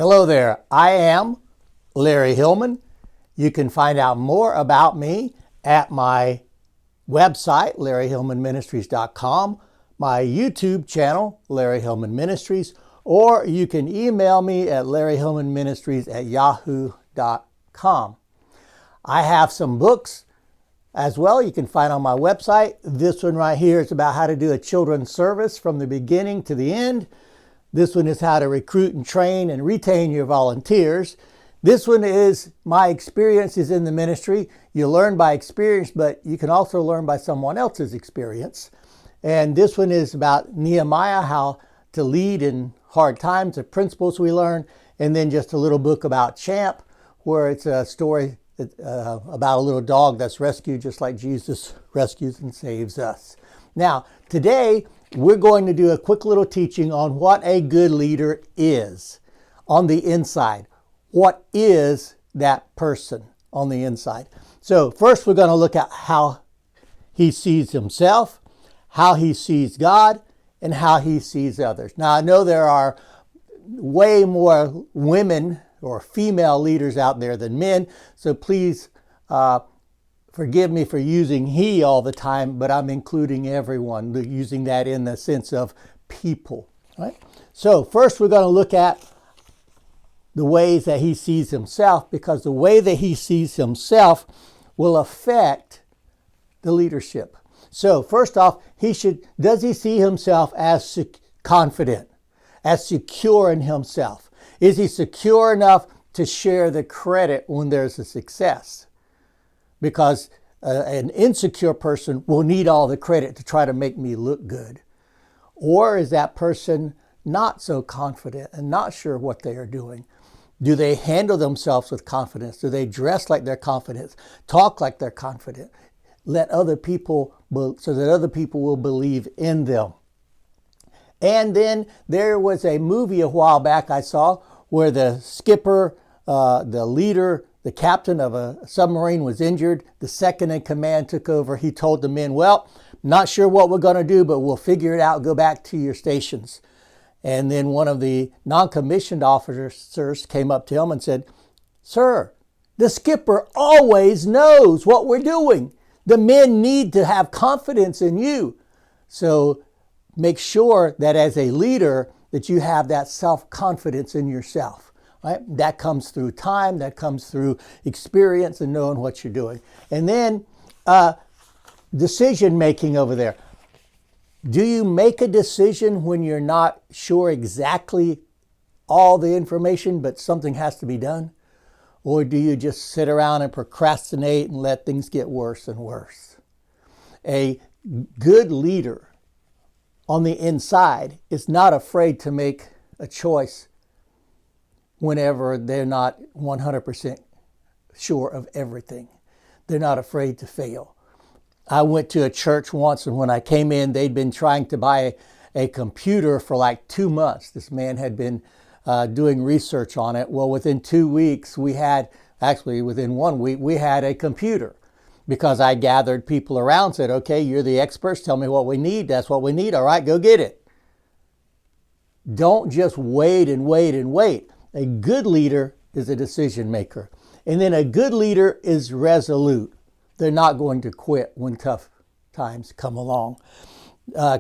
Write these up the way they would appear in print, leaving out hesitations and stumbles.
Hello there, I am Larry Hillman. You can find out more about me at my website, LarryHillmanMinistries.com, my YouTube channel, Larry Hillman Ministries, or you can email me at LarryHillmanMinistries@yahoo.com. I have some books as well you can find on my website. This one right here is about how to do a children's service from the beginning to the end. This one is how to recruit and train and retain your volunteers. This one is my experiences in the ministry. You learn by experience, but you can also learn by someone else's experience. And this one is about Nehemiah, how to lead in hard times, the principles we learn. And then just a little book about Champ, where it's a story about a little dog that's rescued just like Jesus rescues and saves us. Now, today, we're going to do a quick little teaching on what a good leader is on the inside. What is that person on the inside? So first we're going to look at how he sees himself, how he sees God, and how he sees others. Now I know there are way more women or female leaders out there than men, so please forgive me for using he all the time, but I'm including everyone, using that in the sense of people. Right? So first we're going to look at the ways that he sees himself, because the way that he sees himself will affect the leadership. So first off, does he see himself as confident, as secure in himself? Is he secure enough to share the credit when there's a success? Because an insecure person will need all the credit to try to make me look good. Or is that person not so confident and not sure what they are doing? Do they handle themselves with confidence? Do they dress like they're confident, talk like they're confident, so that other people will believe in them? And then there was a movie a while back I saw where the skipper, the leader, the captain of a submarine was injured. The second in command took over. He told the men, well, not sure what we're going to do, but we'll figure it out. Go back to your stations. And then one of the non-commissioned officers came up to him and said, sir, the skipper always knows what we're doing. The men need to have confidence in you. So make sure that as a leader that you have that self-confidence in yourself. Right? That comes through time, that comes through experience and knowing what you're doing. And then decision making over there. Do you make a decision when you're not sure exactly all the information, but something has to be done? Or do you just sit around and procrastinate and let things get worse and worse? A good leader on the inside is not afraid to make a choice whenever they're not 100% sure of everything. They're not afraid to fail. I went to a church once, and when I came in, they'd been trying to buy a computer for like 2 months. This man had been doing research on it. Well, within 2 weeks, within 1 week, we had a computer, because I gathered people around, said, okay, you're the experts, tell me what we need. That's what we need. All right, go get it. Don't just wait and wait and wait. A good leader is a decision maker. And then a good leader is resolute. They're not going to quit when tough times come along.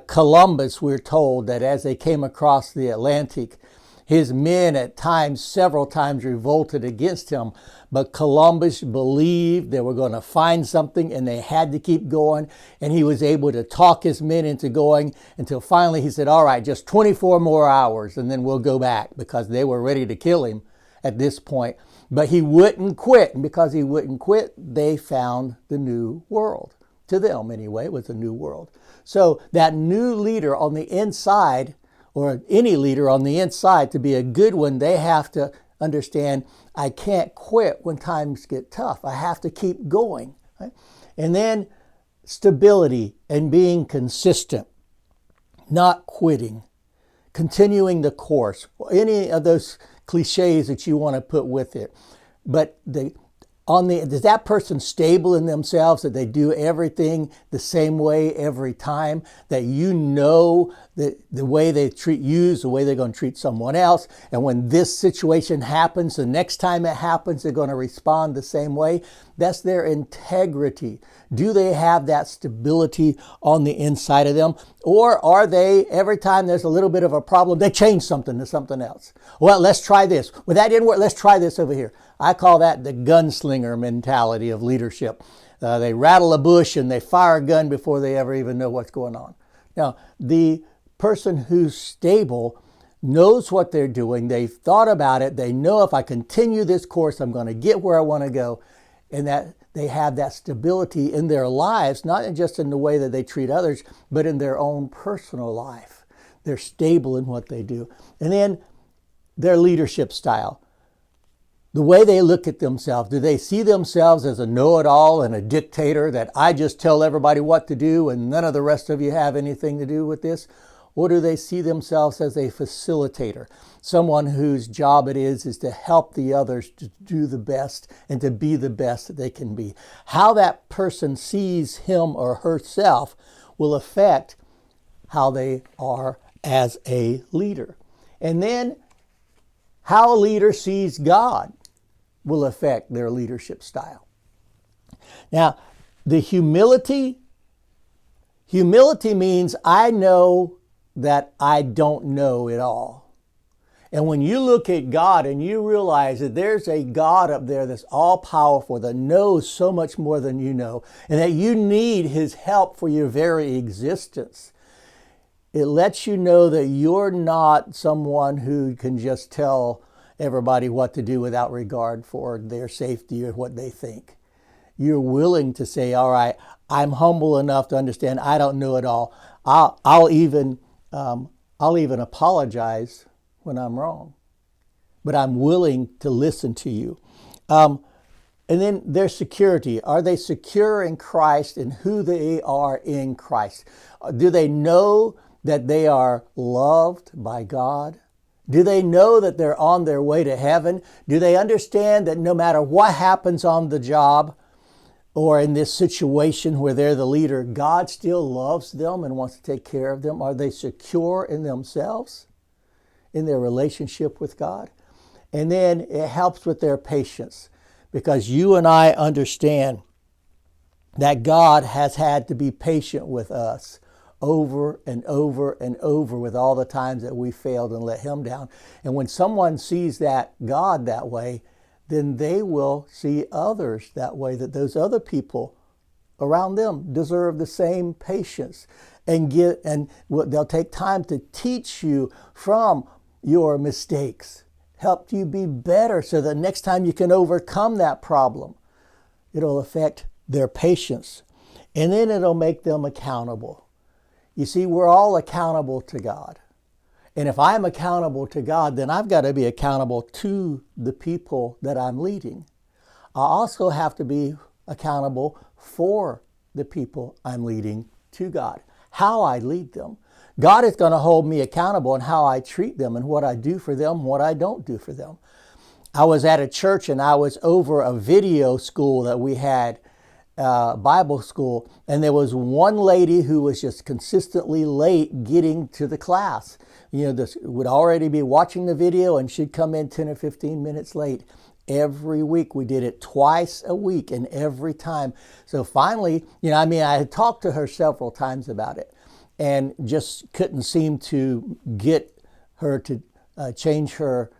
Columbus, we're told that as they came across the Atlantic, his men at times, several times, revolted against him. But Columbus believed they were going to find something, and they had to keep going. And he was able to talk his men into going until finally he said, all right, just 24 more hours and then we'll go back, because they were ready to kill him at this point. But he wouldn't quit. And because he wouldn't quit, they found the new world. To them, anyway, it was a new world. So that new leader on the inside, or any leader on the inside, to be a good one, they have to understand, I can't quit when times get tough. I have to keep going. Right? And then stability and being consistent, not quitting, continuing the course, any of those cliches that you want to put with it. But Is that person stable in themselves, that they do everything the same way every time, that you know that the way they treat you is the way they're going to treat someone else, and when this situation happens, the next time it happens, they're going to respond the same way? That's their integrity. Do they have that stability on the inside of them? Or are they, every time there's a little bit of a problem, they change something to something else? Well, let's try this. Well, that didn't work. Let's try this over here. I call that the gunslinger mentality of leadership. They rattle a bush and they fire a gun before they ever even know what's going on. Now, the person who's stable knows what they're doing. They've thought about it. They know if I continue this course, I'm going to get where I want to go. And that they have that stability in their lives, not just in the way that they treat others, but in their own personal life. They're stable in what they do. And then their leadership style. The way they look at themselves. Do they see themselves as a know-it-all and a dictator, that I just tell everybody what to do and none of the rest of you have anything to do with this? Or do they see themselves as a facilitator, someone whose job it is to help the others to do the best and to be the best that they can be? How that person sees him or herself will affect how they are as a leader. And then how a leader sees God will affect their leadership style. Now, the humility means I know that I don't know it all. And when you look at God and you realize that there's a God up there that's all powerful, that knows so much more than you know, and that you need his help for your very existence, it lets you know that you're not someone who can just tell everybody what to do without regard for their safety or what they think. You're willing to say, all right, I'm humble enough to understand I don't know it all. I'll even apologize when I'm wrong, but I'm willing to listen to you. And then their security. Are they secure in Christ and who they are in Christ? Do they know that they are loved by God? Do they know that they're on their way to heaven? Do they understand that no matter what happens on the job or in this situation where they're the leader, God still loves them and wants to take care of them? Are they secure in themselves, in their relationship with God? And then it helps with their patience, because you and I understand that God has had to be patient with us over and over and over with all the times that we failed and let him down. And when someone sees that God that way, then they will see others that way, that those other people around them deserve the same patience, and they'll take time to teach you from your mistakes, help you be better so that next time you can overcome that problem. It'll affect their patience, and then it'll make them accountable. You see, we're all accountable to God. And if I'm accountable to God, then I've got to be accountable to the people that I'm leading. I also have to be accountable for the people I'm leading to God, how I lead them. God is going to hold me accountable on how I treat them and what I do for them, what I don't do for them. I was at a church and I was over a video school that we had, Bible school, and there was one lady who was just consistently late getting to the class. Would already be watching the video and she'd come in 10 or 15 minutes late. Every week. We did it twice a week, and every time. So finally, I had talked to her several times about it and just couldn't seem to get her to change her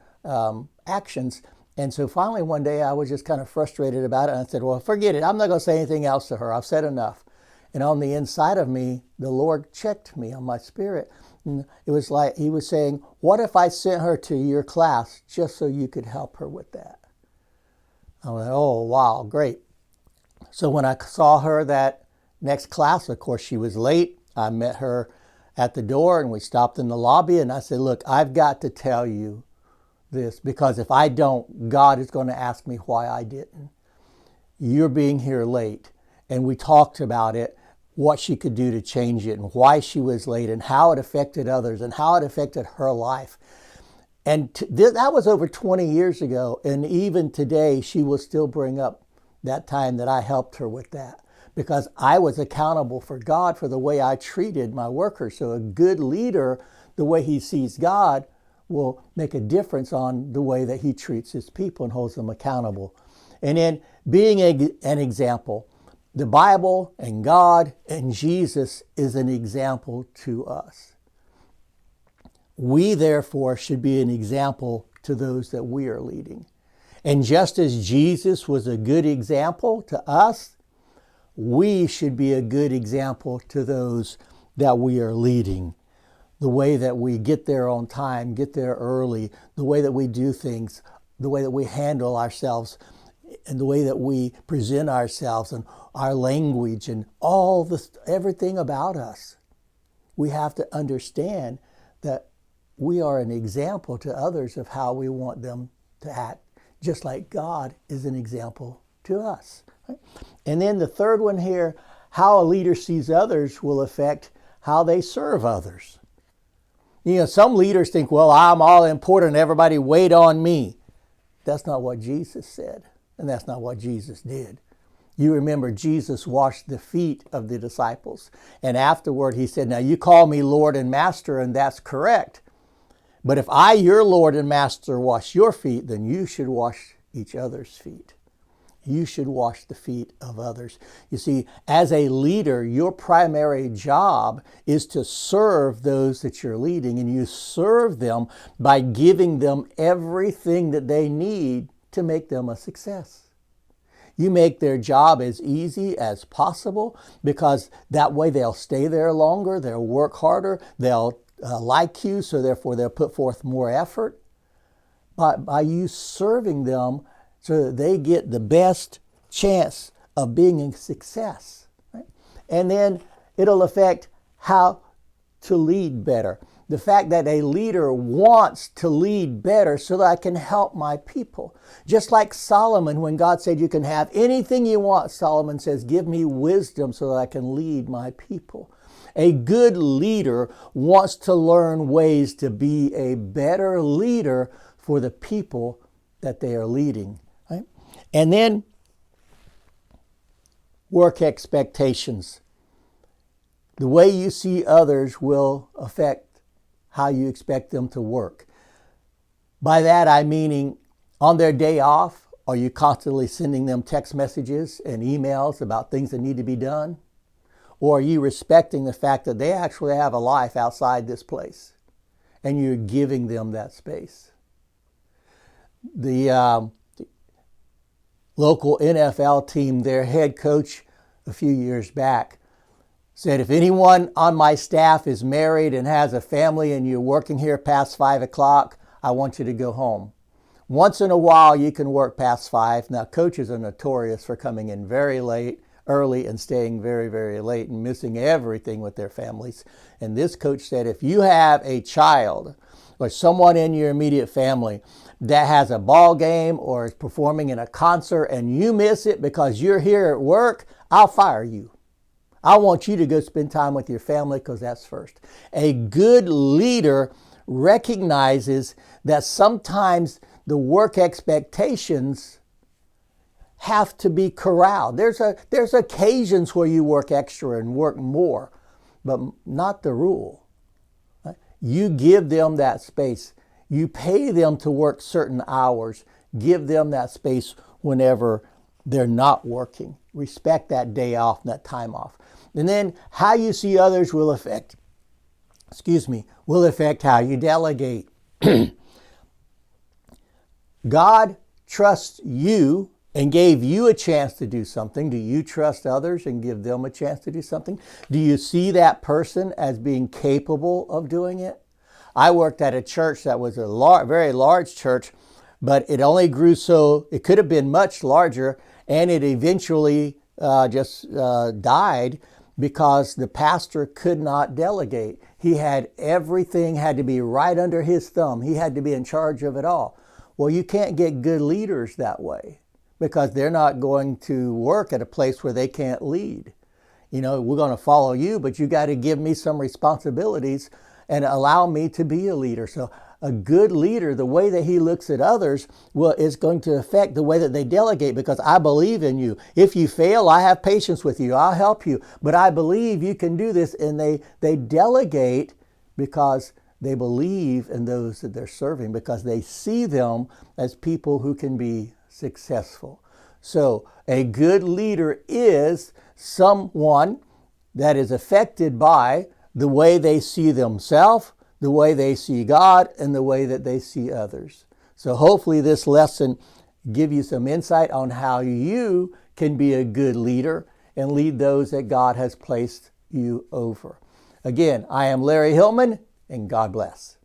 actions. And so finally one day I was just kind of frustrated about it, and I said, well, forget it. I'm not going to say anything else to her. I've said enough. And on the inside of me, the Lord checked me on my spirit. And it was like he was saying, what if I sent her to your class just so you could help her with that? I went, oh, wow, great. So when I saw her that next class, of course, she was late. I met her at the door and we stopped in the lobby, and I said, look, I've got to tell you this, because if I don't, God is going to ask me why I didn't. You're being here late. And we talked about it, what she could do to change it, and why she was late, and how it affected others, and how it affected her life. And that was over 20 years ago. And even today, she will still bring up that time that I helped her with that, because I was accountable for God for the way I treated my workers. So a good leader, the way he sees God, will make a difference on the way that he treats his people and holds them accountable. And then being an example. The Bible and God and Jesus is an example to us. We, therefore, should be an example to those that we are leading. And just as Jesus was a good example to us, we should be a good example to those that we are leading. The way that we get there on time, get there early, the way that we do things, the way that we handle ourselves, and the way that we present ourselves and our language and everything about us. We have to understand that we are an example to others of how we want them to act, just like God is an example to us. Right? And then the third one here, how a leader sees others will affect how they serve others. You know, some leaders think, well, I'm all important, everybody wait on me. That's not what Jesus said, and that's not what Jesus did. You remember Jesus washed the feet of the disciples, and afterward he said, now you call me Lord and Master, and that's correct. But if I, your Lord and Master, wash your feet, then you should wash each other's feet. You should wash the feet of others. You see, as a leader, your primary job is to serve those that you're leading, and you serve them by giving them everything that they need to make them a success. You make their job as easy as possible, because that way they'll stay there longer, they'll work harder, they'll like you, so therefore they'll put forth more effort. But by you serving them, so that they get the best chance of being a success. Right? And then it'll affect how to lead better. The fact that a leader wants to lead better so that I can help my people. Just like Solomon, when God said you can have anything you want, Solomon says, give me wisdom so that I can lead my people. A good leader wants to learn ways to be a better leader for the people that they are leading. Right? And then work expectations. The way you see others will affect how you expect them to work. By that I meaning, on their day off, are you constantly sending them text messages and emails about things that need to be done? Or are you respecting the fact that they actually have a life outside this place and you're giving them that space? The local NFL team, their head coach a few years back said, if anyone on my staff is married and has a family and you're working here past 5 o'clock, I want you to go home. Once in a while you can work past 5. Now coaches are notorious for coming in very late, early, and staying very, very late and missing everything with their families. And this coach said, if you have a child or someone in your immediate family that has a ball game or is performing in a concert and you miss it because you're here at work, I'll fire you. I want you to go spend time with your family because that's first. A good leader recognizes that sometimes the work expectations have to be corralled. There's occasions where you work extra and work more, but not the rule. Right? You give them that space. You pay them to work certain hours. Give them that space whenever they're not working. Respect that day off, that time off. And then how you see others will affect how you delegate. God trusts you and gave you a chance to do something. Do you trust others and give them a chance to do something? Do you see that person as being capable of doing it? I worked at a church that was a very large church, but it only grew so it could have been much larger, and it eventually just died because the pastor could not delegate. He had everything had to be right under his thumb. He had to be in charge of it all. Well, you can't get good leaders that way because they're not going to work at a place where they can't lead. You know, we're going to follow you, but you got to give me some responsibilities and allow me to be a leader. So a good leader, the way that he looks at others, is going to affect the way that they delegate, because I believe in you. If you fail, I have patience with you. I'll help you. But I believe you can do this. And they delegate because they believe in those that they're serving, because they see them as people who can be successful. So a good leader is someone that is affected by the way they see themselves, the way they see God, and the way that they see others. So hopefully this lesson give you some insight on how you can be a good leader and lead those that God has placed you over. Again, I am Larry Hillman, and God bless.